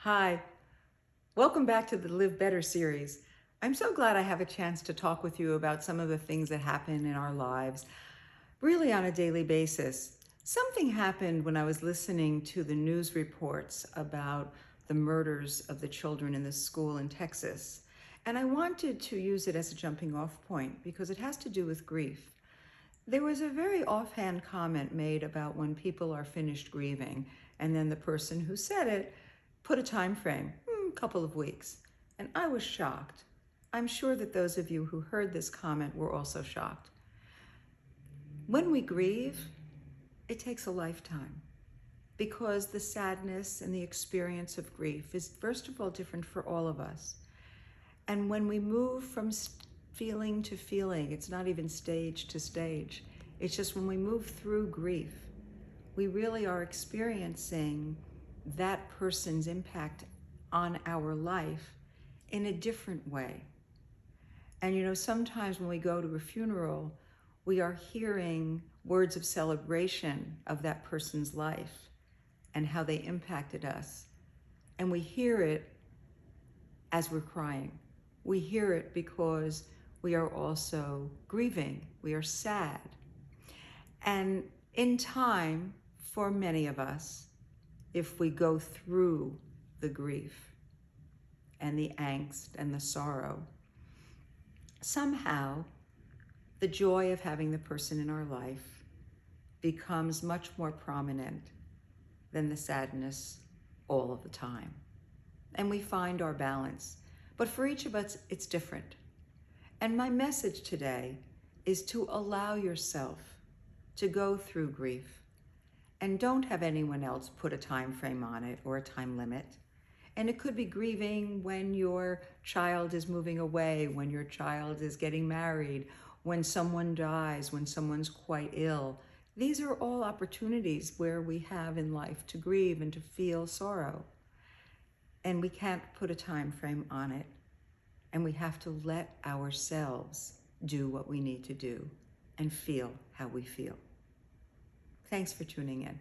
Hi, welcome back to the Live Better series. I'm so glad I have a chance to talk with you about some of the things that happen in our lives, really on a daily basis. Something happened when I was listening to the news reports about the murders of the children in this school in Texas. And I wanted to use it as a jumping off point because it has to do with grief. There was a very offhand comment made about when people are finished grieving, and then the person who said it put a time frame, a couple of weeks. And I was shocked. I'm sure that those of you who heard this comment were also shocked. When we grieve, it takes a lifetime because the sadness and the experience of grief is, first of all, different for all of us. And when we move from feeling to feeling, it's not even stage to stage. It's just when we move through grief, we really are experiencing that person's impact on our life in a different way. And sometimes when we go to a funeral, we are hearing words of celebration of that person's life and how they impacted us. And we hear it as we're crying. We hear it because we are also grieving. We are sad. And in time, for many of us, if we go through the grief and the angst and the sorrow, somehow the joy of having the person in our life becomes much more prominent than the sadness all of the time. And we find our balance. But for each of us, it's different. And my message today is to allow yourself to go through grief and don't have anyone else put a time frame on it or a time limit. And it could be grieving when your child is moving away, when your child is getting married, when someone dies, when someone's quite ill. These are all opportunities where we have in life to grieve and to feel sorrow. And we can't put a time frame on it. And we have to let ourselves do what we need to do and feel how we feel. Thanks for tuning in.